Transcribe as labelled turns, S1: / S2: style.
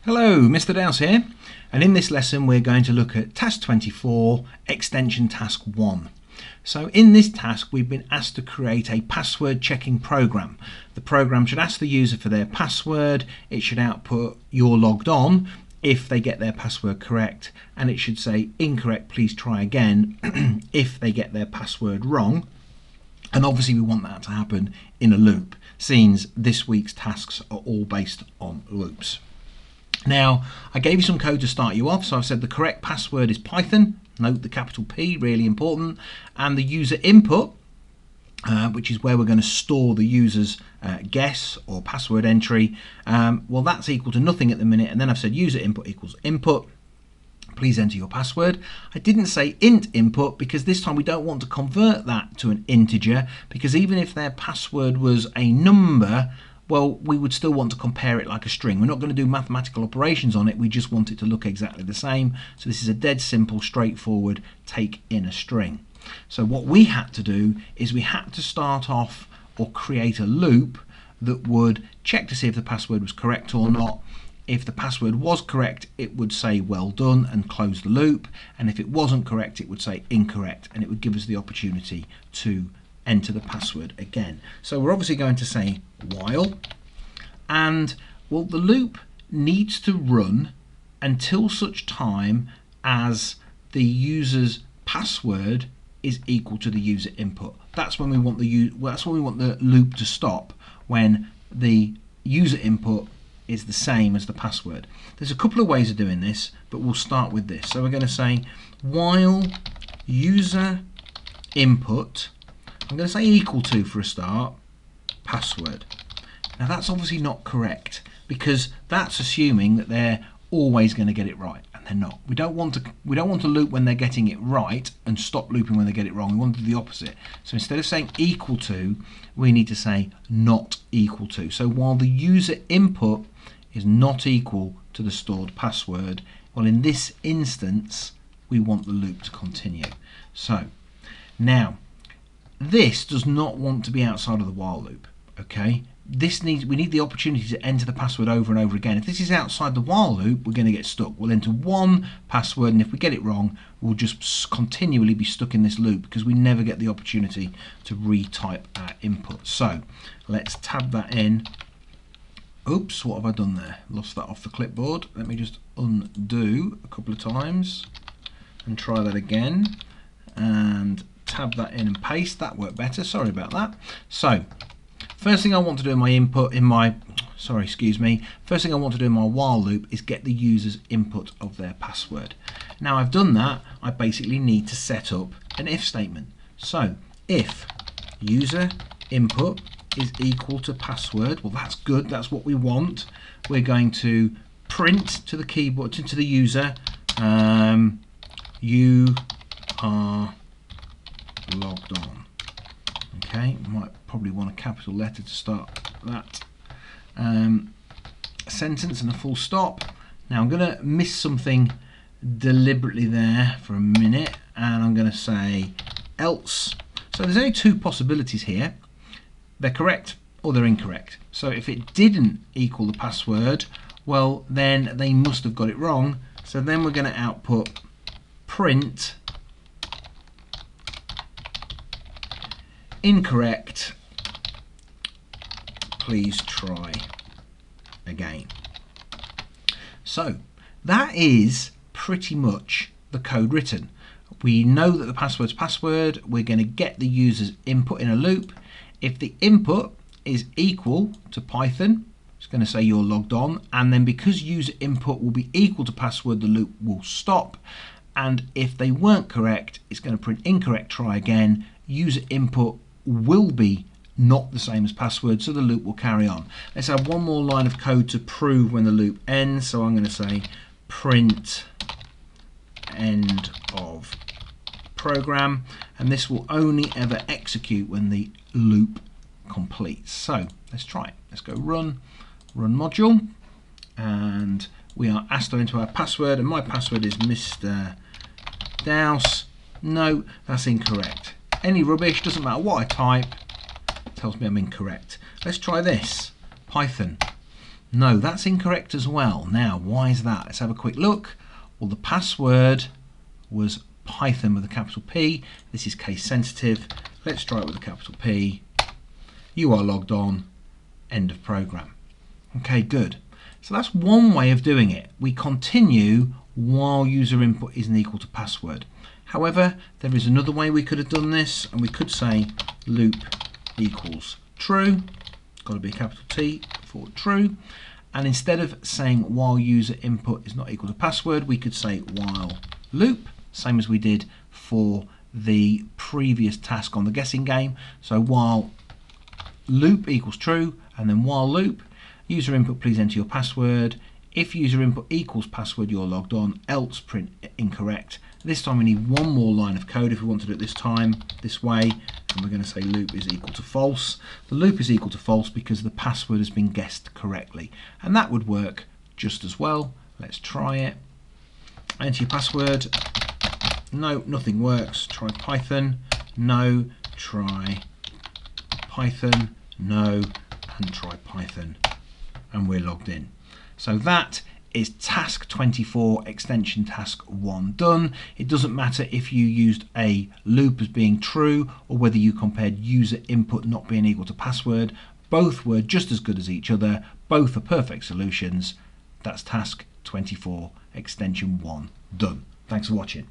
S1: Hello, Mr. Dowse here, and in this lesson we're going to look at task 24, extension task 1. So in this task we've been asked to create a password checking program. The program should ask the user for their password, it should output "you're logged on" if they get their password correct, and it should say "incorrect, please try again" if they get their password wrong. And obviously we want that to happen in a loop, since this week's tasks are all based on loops. Now, I gave you some code to start you off, so I've said the correct password is Python, note the capital P, really important, and the user input, which is where we're going to store the user's guess or password entry, well, that's equal to nothing at the minute, and then I've said user input equals input. Please enter your password. I didn't say int input because this time we don't want to convert that to an integer, because even if their password was a number, well, we would still want to compare it like a string. We're not going to do mathematical operations on it, we just want it to look exactly the same. So this is a dead simple, straightforward take in a string. So what we had to do is we had to start off or create a loop that would check to see if the password was correct or not. If the password was correct, it would say well done and close the loop, and if it wasn't correct, it would say incorrect, and it would give us the opportunity to enter the password again. So we're obviously going to say while, and well, the loop needs to run until such time as the user's password is equal to the user input. That's when we want the loop to stop, when the user input is the same as the password. There's a couple of ways of doing this, but we'll start with this. So we're going to say while user input, I'm going to say equal to, for a start, password. Now that's obviously not correct, because that's assuming that they're always going to get it right, and they're not. We don't want to loop when they're getting it right and stop looping when they get it wrong. We want to do the opposite. So instead of saying equal to, we need to say not equal to. So while the user input is not equal to the stored password, well, in this instance we want the loop to continue. So now this does not want to be outside of the while loop, okay? We need the opportunity to enter the password over and over again. If this is outside the while loop, we're going to get stuck. We'll enter one password, and if we get it wrong, we'll just continually be stuck in this loop because we never get the opportunity to retype our input. So let's tab that in. Oops, what have I done there? Lost that off the clipboard. Let me just undo a couple of times and try that again, and tab that in and paste. That worked better, sorry about that. So first thing I want to do in my first thing I want to do in my while loop is get the user's input of their password. Now I've done that, I basically need to set up an if statement. So if user input is equal to password, well, that's good, that's what we want. We're going to print to the keyboard, to the user, you are logged on. Okay, might probably want a capital letter to start that sentence and a full stop. Now I'm going to miss something deliberately there for a minute, and I'm going to say else. So there's only two possibilities here. They're correct or they're incorrect. So if it didn't equal the password, well, then they must have got it wrong. So then we're going to output print incorrect, please try again. So that is pretty much the code written. We know that the password's password. We're going to get the user's input in a loop. If the input is equal to Python, it's going to say you're logged on, and then because user input will be equal to password, the loop will stop. And if they weren't correct, it's going to print incorrect, try again. User input will be not the same as password, so the loop will carry on. Let's have one more line of code to prove when the loop ends. So I'm going to say print end of program, and this will only ever execute when the loop completes. So let's try it. Let's go run module, and we are asked to enter our password, and my password is Mr. Dowse. No, that's incorrect. Any rubbish, doesn't matter what I type, tells me I'm incorrect. Let's try this. Python. No, that's incorrect as well. Now, why is that? Let's have a quick look. Well, the password was Python with a capital P. This is case sensitive. Let's try it with a capital P. You are logged on. End of program. Okay, good. So that's one way of doing it. We continue while user input isn't equal to password. However, there is another way we could have done this, and we could say loop equals true. Got to be a capital T for true. And instead of saying while user input is not equal to password, we could say while loop, same as we did for the previous task on the guessing game. So while loop equals true, and then while loop, user input, please enter your password. If user input equals password, you're logged on, else print incorrect. This time we need one more line of code if we want to do it this time, this way, and we're going to say loop is equal to false. The loop is equal to false because the password has been guessed correctly, and that would work just as well. Let's try it. Enter your password. No, nothing works. Try Python. No. Try Python. No. And try Python. And we're logged in. So that is task 24 extension task 1 done. It doesn't matter if you used a loop as being true or whether you compared user input not being equal to password. Both were just as good as each other. Both are perfect solutions. That's task 24 extension 1 done. Thanks for watching.